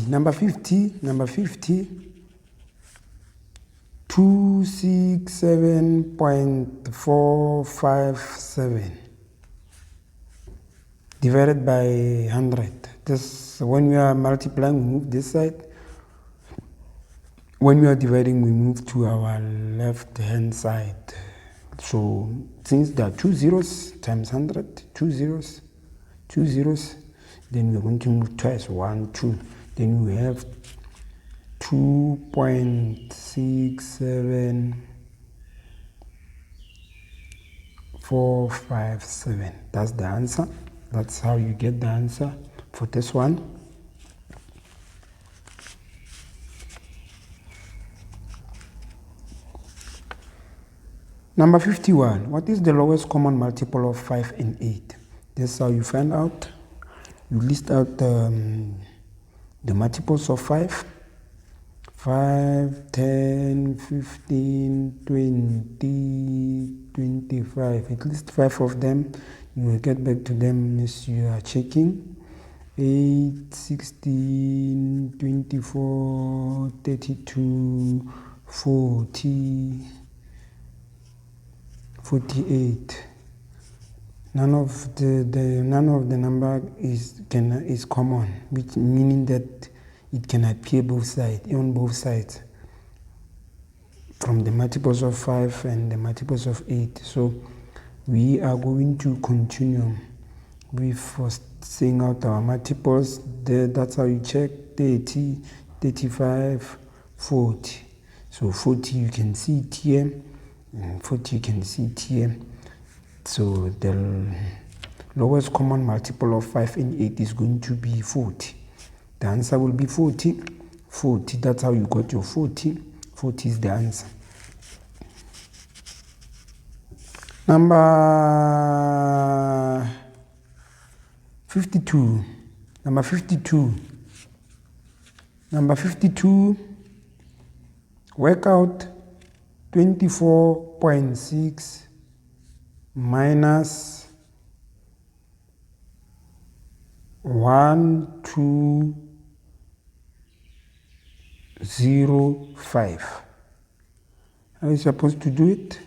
Number 50, 267.457 divided by 100. This, when we are multiplying, we move this side. When we are dividing, we move to our left hand side. So since there are 2 zeros times 100, 2 zeros, then we're going to move twice, 1, 2. Then we have 2.67457. That's the answer. That's how you get the answer for this one. Number 51. What is the lowest common multiple of 5 and 8? This is how you find out. You list out the multiples of 5. 5, 10, 15, 20, 25. At least 5 of them. You will get back to them as you are checking. 8, 16, 24, 32, 40, 48. None of the number is common, which meaning that it can appear on both sides, from the multiples of 5 and the multiples of 8. So we are going to continue with saying out our multiples. That's how you check. 30, 35, 40. So 40 you can see it here, and 40 you can see it here. So the lowest common multiple of 5 and 8 is going to be 40. The answer will be 40. 40, that's how you got your 40. 40 is the answer. Number 52. Number 52. Work out 24.6 minus 1205. How are you supposed to do it?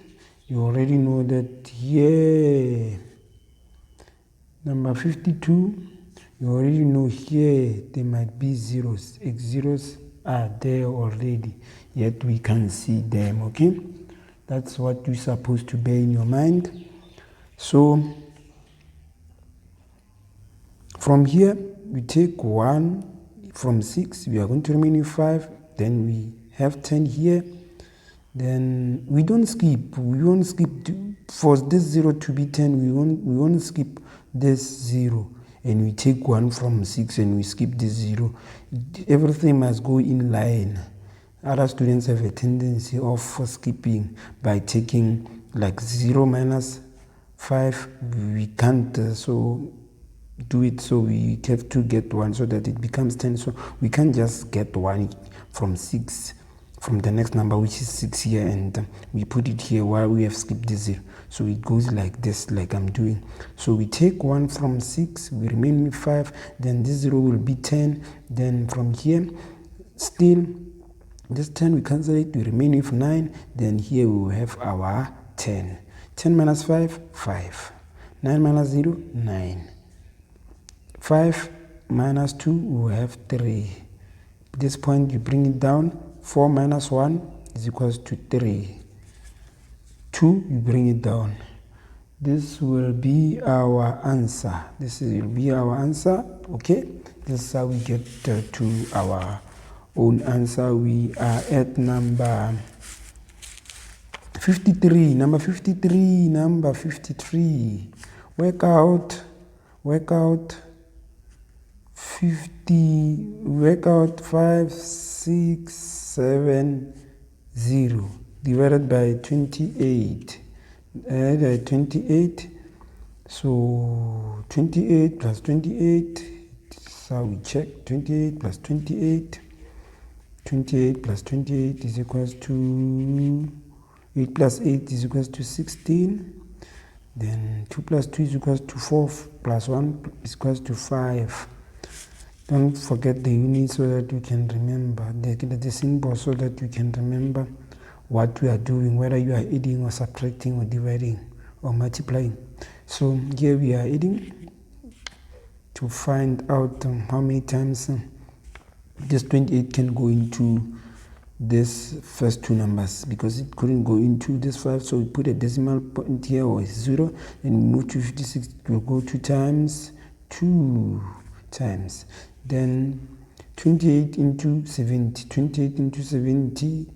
You already know that here, number 52, you already know here there might be zeros. X zeros are there already, yet we can see them, okay? That's what you're supposed to bear in your mind. So from here, we take 1 from 6, we are going to remain with 5, then we have 10 here. Then we don't skip. We won't skip for this 0 to be 10. We won't skip this 0, and we take 1 from 6 and we skip this 0. Everything must go in line. Other students have a tendency of skipping by taking like 0 minus 5. We can't so do it. So we have to get 1 so that it becomes 10. So we can't just get 1 from 6. From the next number, which is 6 here, and we put it here while we have skipped this 0. So it goes like this, like I'm doing. So we take 1 from 6, we remain with 5, then this 0 will be 10. Then from here, still, this 10 we cancel it, we remain with 9. Then here we will have our 10. 10 minus 5, 5. 9 minus 0, 9. 5 minus 2, we will have 3. At this point, you bring it down. 4 minus 1 is equals to 3. 2, you bring it down. This will be our answer. Okay? This is how we get to our own answer. We are at number 53. Number 53. Work out 5670 divided by 28. 28. So 28 plus 28. That's how we check. 28 plus 28. 28 plus 28 is equals to 8 plus 8 is equals to 16. Then 2 plus 2 is equals to 4 plus 1 is equals to 5. Don't forget the unit so that you can remember the symbol, so that you can remember what we are doing, whether you are adding or subtracting or dividing or multiplying. So here we are adding to find out how many times this 28 can go into this first two numbers, because it couldn't go into this 5, so we put a decimal point here or 0, and we move to 56. It will go 2 times, then 28 into 70, 28 into 70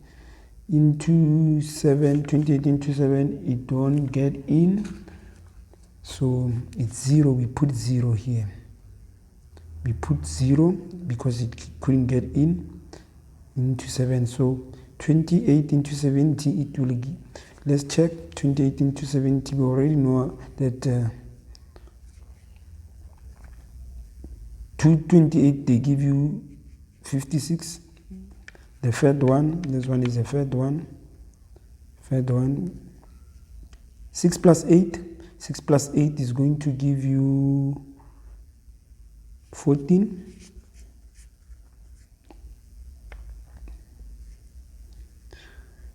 into 7, 28 into 7, it won't get in, so it's 0. We put 0 here. We put 0 because it couldn't get into 7. So 28 into 70, it will give, let's check. 28 into 70, we already know that 228, they give you 56. The third one, this one is the third one. 6 plus 8 is going to give you 14.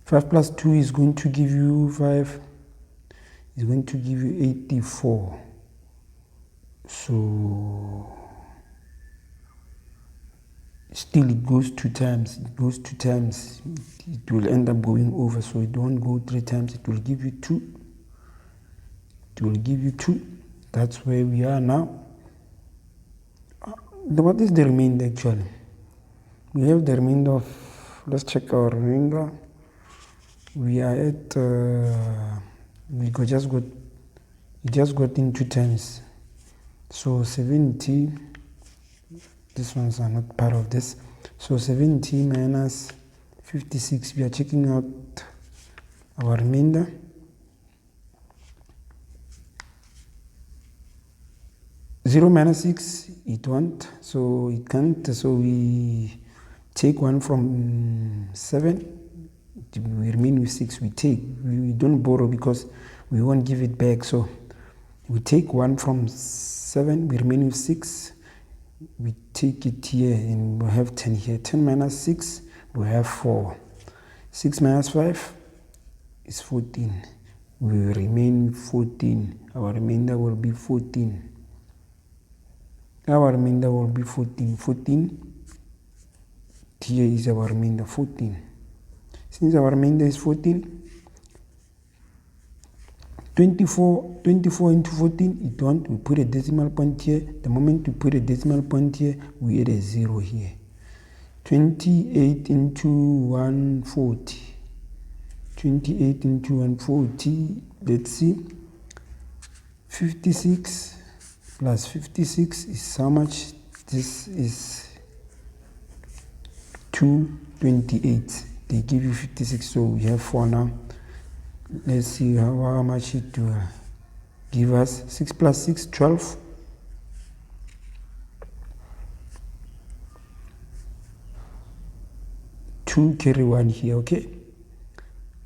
5 plus 2 is going to give you 5, is going to give you 84. So still it goes 2 times. It will end up going over, so it won't go 3 times. It will give you 2. That's where we are now. What is the remainder actually? We have the remainder of, let's check our remainder. We are at just got in 2 times, so 70. These ones are not part of this, so 70 minus 56. We are checking out our remainder. Zero minus 6, it won't, so it can't. So we take 1 from 7. We remain with 6. We don't borrow because we won't give it back. So we take 1 from 7. We remain with 6. We take it here and we have 10 here. 10 minus 6, we have 4. 6 minus 5 is 14. We remain with 14. Our remainder will be 14. 14. Here is our remainder, 14. Since our remainder is 14, 24 into 14, it won't. We put a decimal point here. The moment we put a decimal point here, we add a 0 here. 28 into 140. 28 into 140, let's see. 56 plus 56 is how much? This is 228. They give you 56, so we have 4 now. Let's see how much it will give us. 6 plus 6, 12. 2 carry 1 here, okay?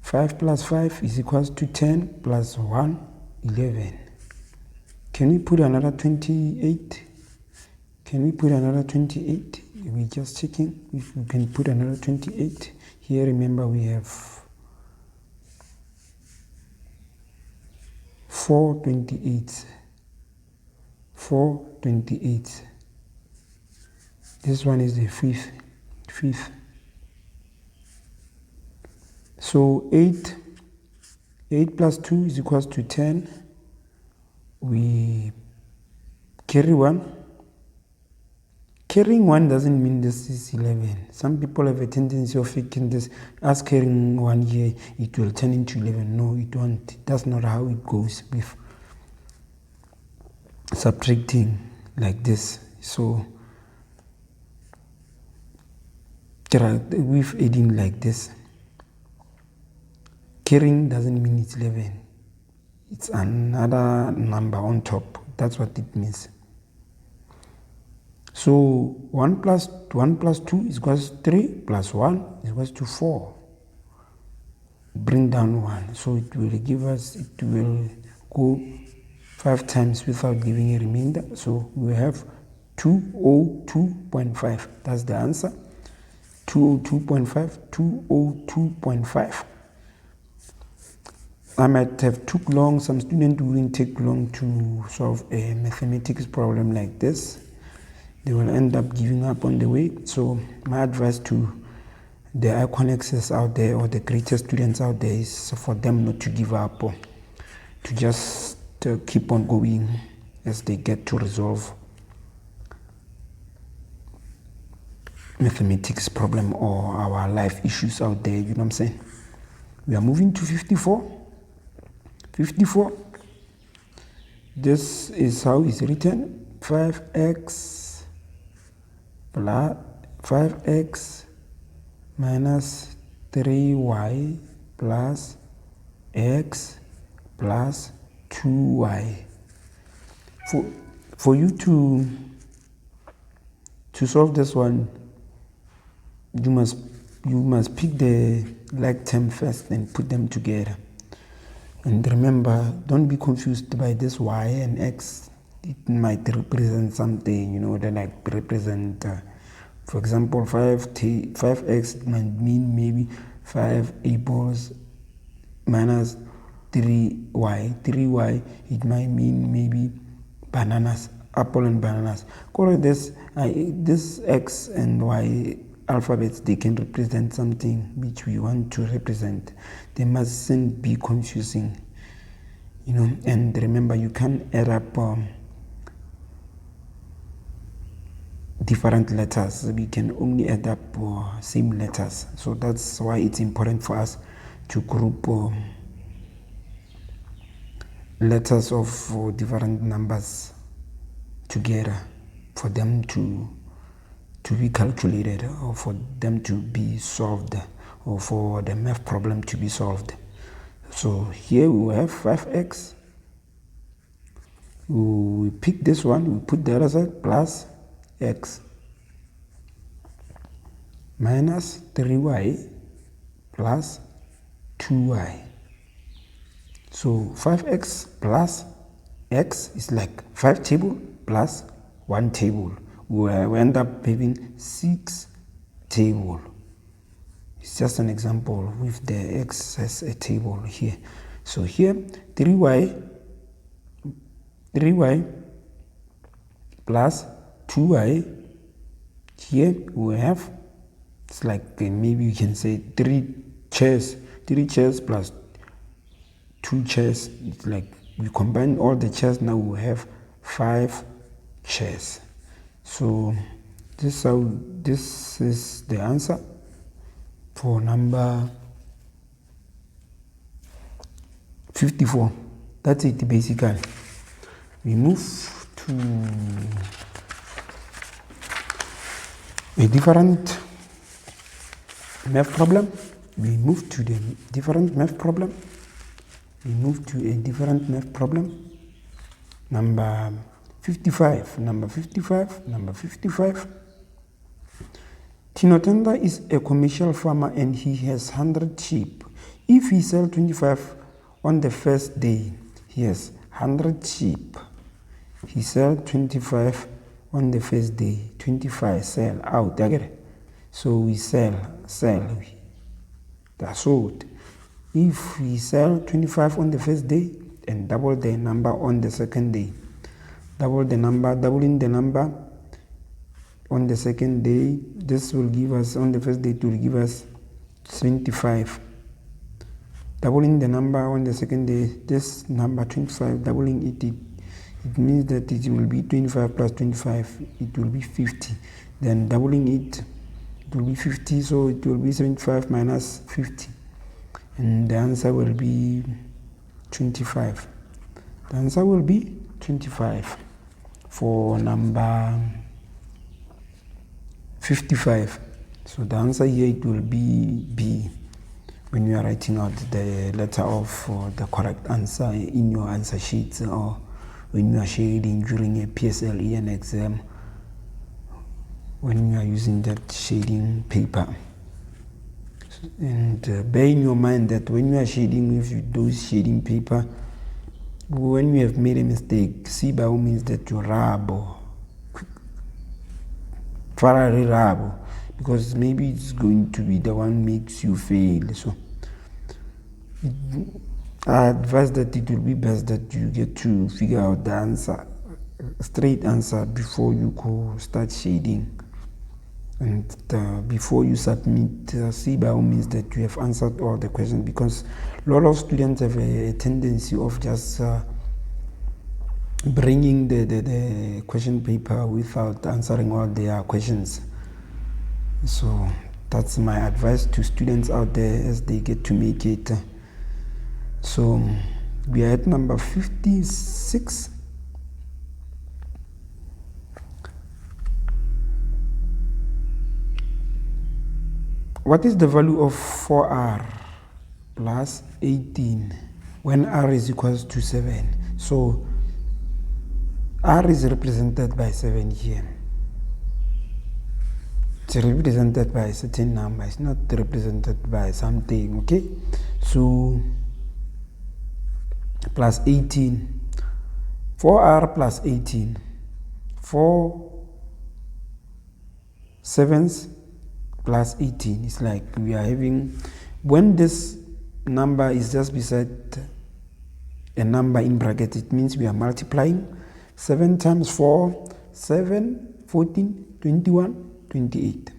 5 plus 5 is equals to 10 plus 1, 11. Can we put another 28? We're just checking if we can put another 28. Here, remember, we have 428. 428. This one is the fifth. So 8 plus 2 is equals to 10. We carry 1. Carrying 1 doesn't mean this is 11. Some people have a tendency of thinking this, as carrying 1 here, it will turn into 11. No, it won't. That's not how it goes with subtracting like this. So with adding like this, carrying doesn't mean it's 11. It's another number on top. That's what it means. So 1 plus 2 is equals to 3, plus 1 is equals to 4. Bring down 1. So it will go 5 times without giving a remainder. So we have 202.5. That's the answer. 202.5. 202.5. I might have took long, some students wouldn't take long to solve a mathematics problem like this. They will end up giving up on the way. So my advice to the Iconexes out there, or the greatest students out there, is for them not to give up, or to just keep on going as they get to resolve mathematics problem or our life issues out there. You know what I'm saying? We are moving to 54. 54. This is how it's written. 5x plus 5x minus 3y plus x plus 2y. For you to solve this one, you must pick the like term first and put them together. And remember, don't be confused by this y and x. It might represent something, they like represent, for example, 5x might mean maybe 5 apples minus 3y. 3y, it might mean maybe bananas, apple and bananas. Correct this x and y alphabets, they can represent something which we want to represent. They mustn't be confusing, and remember, you can't add up different letters. We can only add up same letters. So that's why it's important for us to group letters of different numbers together for them to be calculated, or for them to be solved, or for the math problem to be solved. So here we have 5x. We pick this one, we put the other side, plus x minus 3y plus 2y. So 5x plus x is like 5 table plus 1 table. We end up having 6 table. It's just an example with the x as a table here. So here 3y plus 2y. Here we have, it's like maybe you can say 3 chairs plus 2 chairs. It's like we combine all the chairs, now we have 5 chairs. So this is the answer for number 54. That's it basically. We move to a different math problem. Number 55. Tinotenda is a commercial farmer and he has 100 sheep. If he sells 25 on the first day, he has 100 sheep. He sells 25 on the first day, 25 sell out. So we sell. That's sold. If we sell 25 on the first day and double the number on the second day, doubling the number on the second day, this will give us, on the first day, it will give us 25. Doubling the number on the second day, this number 25, doubling it means that it will be 25 plus 25, it will be 50. Then doubling it will be 50, so it will be 75 minus 50. And the answer will be 25. The answer will be 25 for number 55. So the answer here, it will be B when you are writing out the letter of the correct answer in your answer sheets, or when you are shading during a PSLE and exam, when you are using that shading paper. And bear in your mind that when you are shading with those shading paper, when you have made a mistake, see by all means that you rub or fararabo, because maybe it's going to be the one makes you fail. So I advise that it will be best that you get to figure out the answer, straight answer, before you go start shading. And before you submit, see by all means that you have answered all the questions, because a lot of students have a tendency of just bringing the question paper without answering all their questions. So that's my advice to students out there as they get to make it. So we are at number 56. What is the value of 4r plus 18 when r is equals to 7? So r is represented by 7 here. It's represented by a certain number. It's not represented by something, okay? So plus 18. 4r plus 18. 4 sevens plus 18. It's like we are having, when this number is just beside a number in bracket, it means we are multiplying. 7 times 4, 7, 14, 21, 28.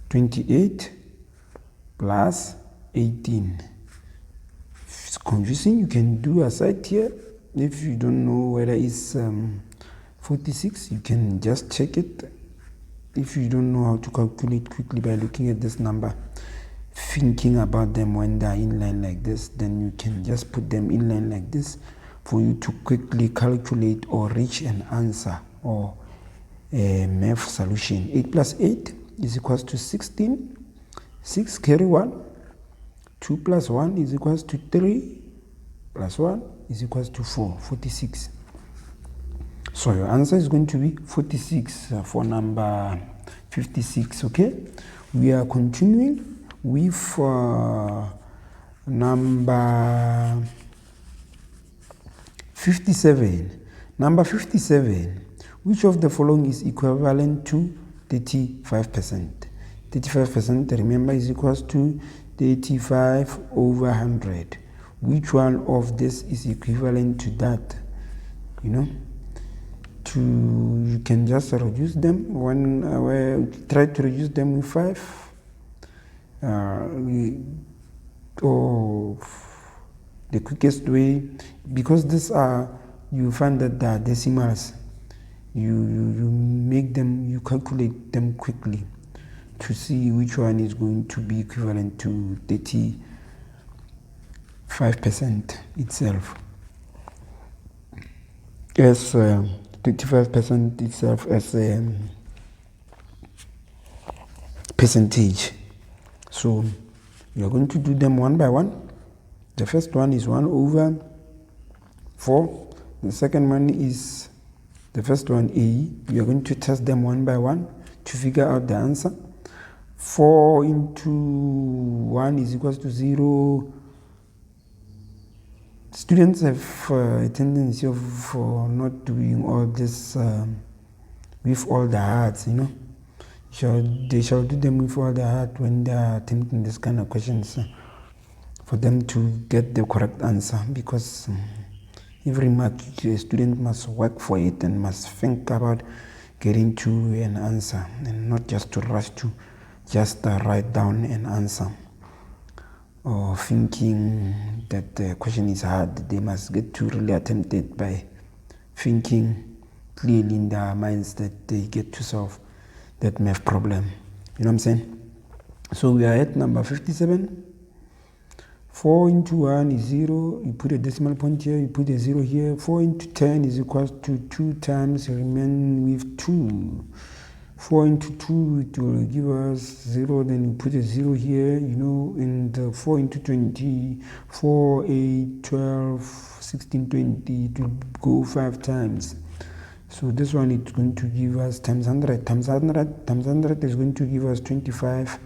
28 plus 18. If it's confusing, you can do a side here. If you don't know whether it's 46, you can just check it. If you don't know how to calculate quickly by looking at this number, thinking about them when they're in line like this, then you can just put them in line like this for you to quickly calculate or reach an answer or a math solution. 8 plus 8 is equals to 16. 6 carry 1. 2 plus 1 is equals to 3. Plus 1 is equals to 4. 46. So your answer is going to be 46 for number 56, okay? We are continuing with number 57. Number 57. Which of the following is equivalent to 35%? 35%, remember, is equals to 35 over 100. Which one of this is equivalent to that? You know? You can just reduce them. Try to reduce them with 5. Or the quickest way, because these are, you find that they are decimals. You make them, you calculate them quickly to see which one is going to be equivalent to 35% itself. As 35% itself as a percentage. So we are going to do them one by one. The first one is 1 over 4. The second one is the first one, A. We are going to test them one by one to figure out the answer. 4 into 1 is equals to 0. Students have a tendency of not doing all this with all the hearts, you know. They shall do them with all the heart when they are attempting this kind of questions for them to get the correct answer, because every mark a student must work for it and must think about getting to an answer and not just to rush to just write down an answer or thinking that the question is hard. They must get to really attempt it by thinking clearly in their minds that they get to solve that math problem. You know what I'm saying? So we are at number 57. 4 into 1 is 0. You put a decimal point here, you put a 0 here. 4 into 10 is equals to 2 times remain with 2. 4 into 2, it will give us 0, then you put a 0 here, you know, and 4 into 20, 4, 8, 12, 16, 20, it will go 5 times. So this one is going to give us times 100, times 100, times 100 is going to give us 25%.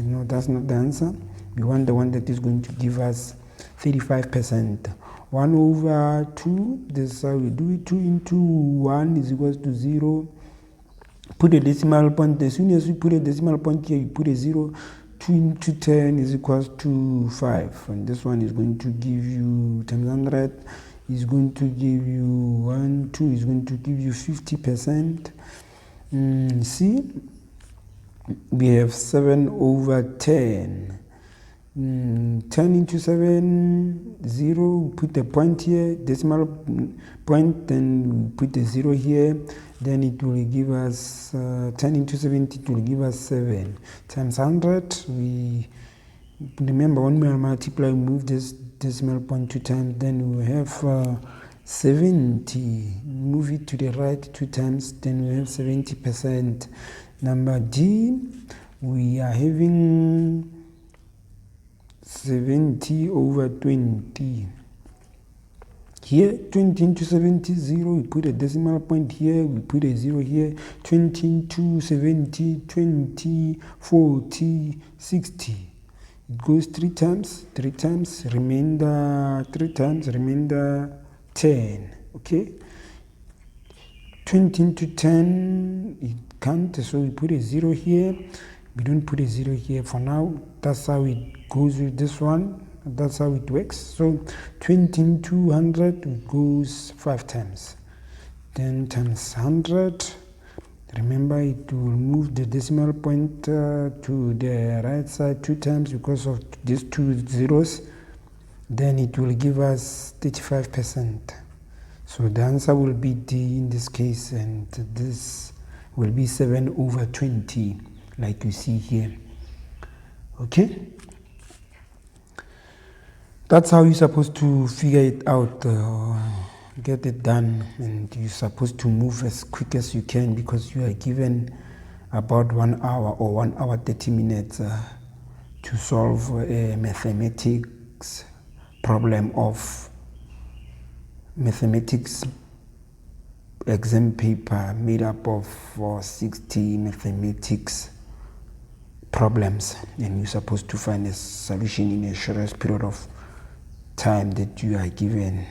No, that's not the answer. We want the one that is going to give us 35%. 1 over 2, this is how we do it. 2 into 1 is equals to 0. put a decimal point. As soon as you put a decimal point here, you put a 0. 2 into 10 is equals to 5, and this one is going to give you times 100 is going to give you 1, 2 is going to give you 50%. See, we have 7 over 10. 10 into 7, 0, put a point here, decimal point, then put a 0 here, then it will give us 10 into 70, it will give us 7 times 100. We remember when we multiply, we move this decimal point 2 times, then we have 70, move it to the right 2 times, then we have 70%. Number D, we are having 70 over 20. Here, 20 into 70 is 0. We put a decimal point here. We put a 0 here. 20 into 70, 20, 40, 60. It goes 3 times, remainder 3 times, remainder 10. Okay? 20 into 10, it can't, so we put a 0 here. We don't put a 0 here for now. That's how it goes with this one. That's how it works. So 20 into 100, it goes 5 times. Then times 100. Remember, it will move the decimal point to the right side 2 times because of these 2 zeros. Then it will give us 35%. So the answer will be D in this case, and this will be 7 over 20, like you see here. Okay? That's how you're supposed to figure it out, get it done, and you're supposed to move as quick as you can because you are given about 1 hour or 1 hour 30 minutes to solve a mathematics problem of mathematics exam paper made up of 60 mathematics problems, and you're supposed to find a solution in a shortest period of time that you are given,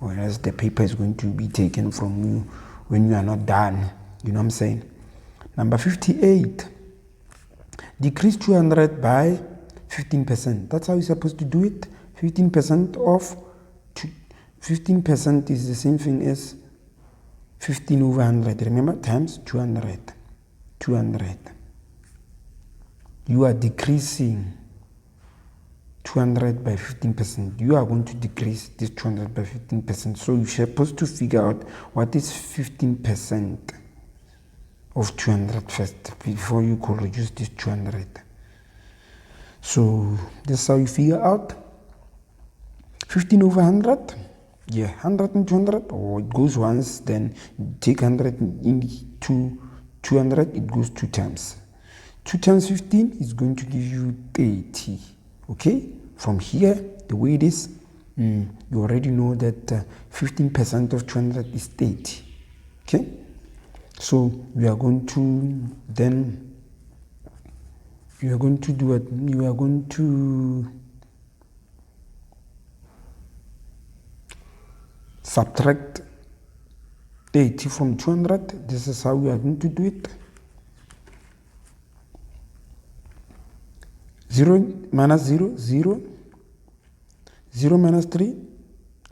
or else the paper is going to be taken from you when you are not done. You know what I'm saying? Number 58, decrease 200 by 15%. That's how you're supposed to do it. 15% of 15% is the same thing as 15 over 100. Remember, times 200. 200. You are decreasing 200 by 15%. You are going to decrease this 200 by 15%. So you're supposed to figure out what is 15% of 200 first before you could reduce this 200. So that's how you figure out 15 over 100. Yeah, 100 and 200, or it goes once, then take 100 into 200, it goes 2 times. 2 times 15 is going to give you 30. Okay, from here, the way it is, you already know that 15% of 200 is 30. Okay, so we are going to then, you are going to do what? You are going to subtract 80 from 200. This is how we are going to do it. 0 minus 0, 0. 0 minus 3,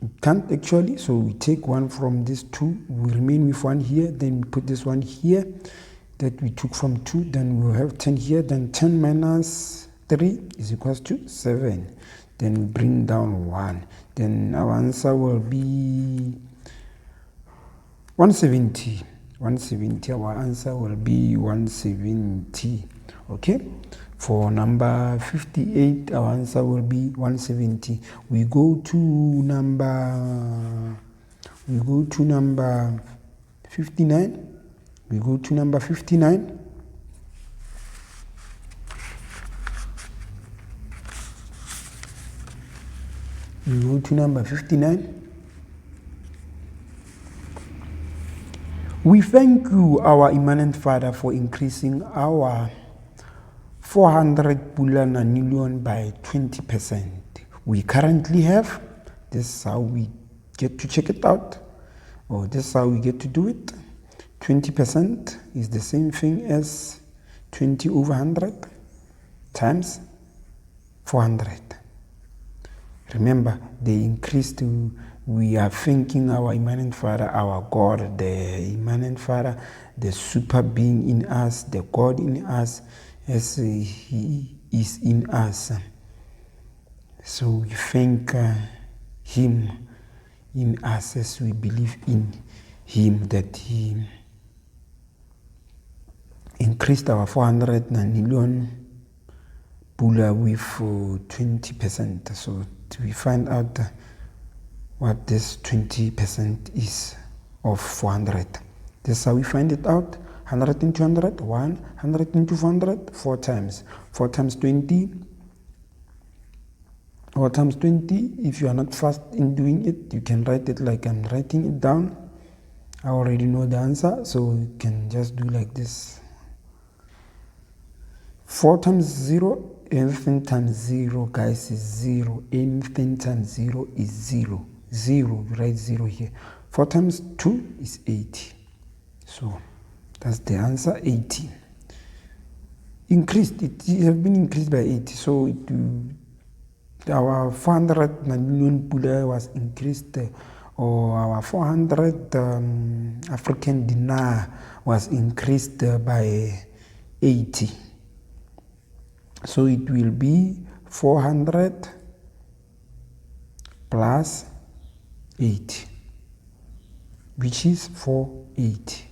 it can't actually, so we take 1 from this 2, we remain with 1 here, then we put this 1 here that we took from 2, then we'll have 10 here, then 10 minus 3 is equals to 7. Then we bring down 1. Then our answer will be 170. 170, our answer will be 170. Okay? For number 58, our answer will be 170. We go to number 59. We go to number 59. We go to number 59. We thank you, our immanent Father, for increasing our 400 Pula Nanyulion by 20%. We currently have, this is how we get to check it out, or this is how we get to do it. 20% is the same thing as 20 over 100 times 400. Remember, the increased, we are thinking our immanent Father, our God, the immanent Father, the super being in us, the God in us, as He is in us. So we thank Him in us as we believe in Him, that He increased our 400 million pula with 20%. So we find out what this 20% is of 400. This is how we find it out. 100 into 100, 1, 100 into 400, 4 times. 4 times 20, or times 20. If you are not fast in doing it, you can write it like I'm writing it down. I already know the answer, so you can just do like this. 4 times 0, anything times 0, guys, is 0. Anything times 0 is 0. 0, we write 0 here. 4 times 2 is 80. So that's the answer, 80. Increased, it has been increased by 80. So our 400 million pula was increased, or our 400 African dinar was increased by 80. So it will be 400 plus 80, which is 480.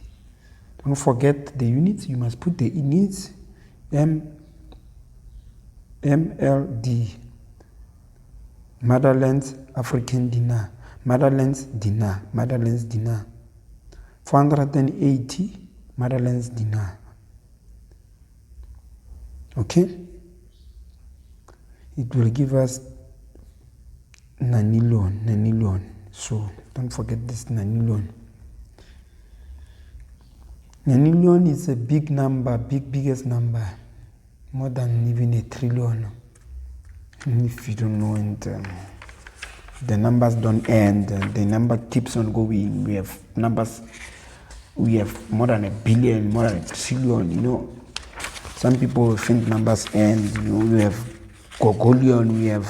Don't forget the units. You must put the units. MLD, Motherland's African dinar, Motherland's dinar, Motherland's dinar. 480 Motherland's dinar. Okay? It will give us nanilon. So don't forget this nanilon. Nanilon is a big number, biggest number, more than even a trillion. If you don't know, and the numbers don't end, the number keeps on going. We have numbers, we have more than a billion, more than a trillion, you know. Some people think numbers end, you know. We have Gogolion, we have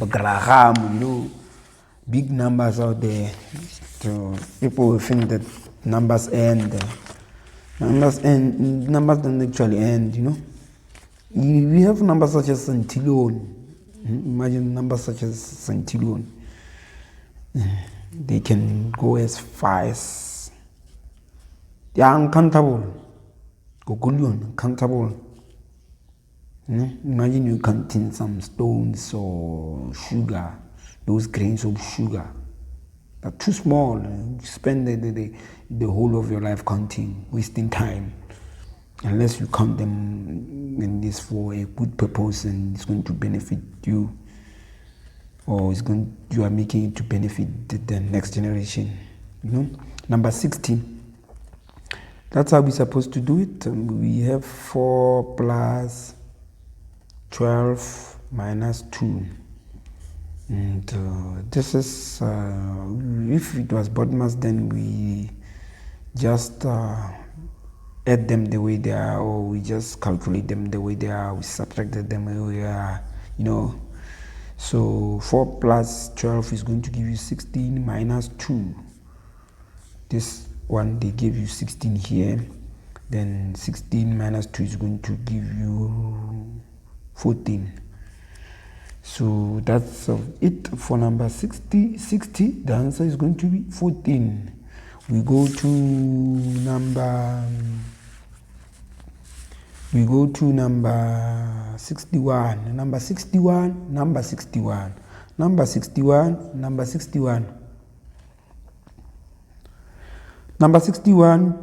Graham, you know, big numbers out there. So people think that numbers end. Numbers don't actually end, you know. We have numbers such as centillion. Imagine numbers such as centillion. They can go as far as, they are uncountable. Gogolion, uncountable. Imagine you counting some stones or sugar, those grains of sugar. They're too small. You spend the whole of your life counting, wasting time. Unless you count them in this for a good purpose and it's going to benefit you, or you are making it to benefit the next generation. You know? Number 60. That's how we're supposed to do it. We have 4 plus 12 minus 2. And this is, if it was BODMAS, then we just add them the way they are, or we just calculate them the way they are, we subtracted them the way they are, you know. So 4 plus 12 is going to give you 16 minus 2. This one, they give you 16 here. Then 16 minus 2 is going to give you 14. So that's it for number 60. The answer is going to be 14. We go to number 61. Number 61.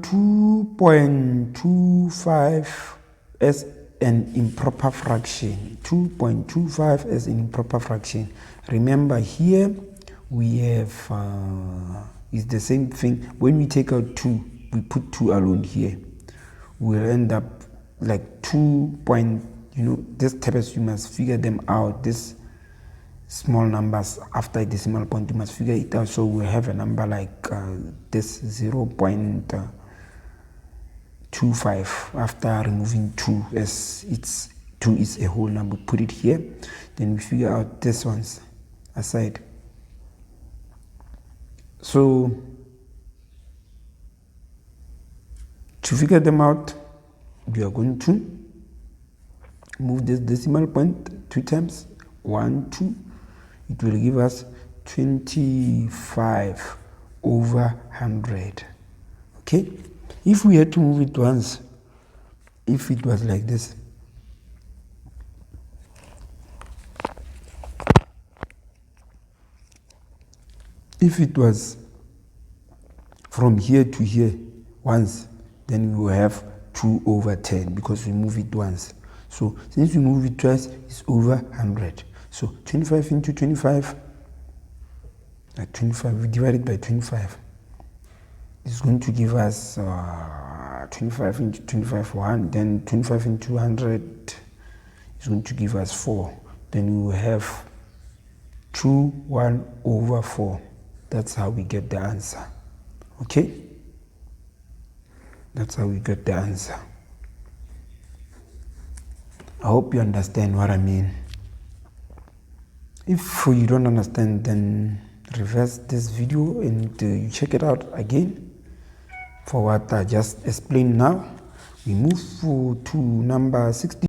2.25 as an improper fraction. 2.25 as an improper fraction. Remember here we have is the same thing. When we take out 2, we put 2 alone here. We'll end up like 2 point, you know, this type of, you must figure them out. This small numbers after a decimal point, you must figure it out. So we have a number like this 0.25 after removing 2, as it's 2 is a whole number. Put it here, then we figure out this ones aside. So to figure them out, we are going to move this decimal point 2 times, 1, 2. It will give us 25 over 100. Okay, if we had to move it once, if it was like this, if it was from here to here once, then we will have 2 over 10 because we move it once. So since we move it twice, it's over 100. So 25 into 25, 25, we divide it by 25. It's going to give us 25 into 25, 1. Then 25 into 100 is going to give us 4. Then we will have 2, 1 over 4. That's how we get the answer. Okay? That's how we get the answer. I hope you understand what I mean. If you don't understand, then reverse this video and you check it out again for what I just explained now. We move to number 60.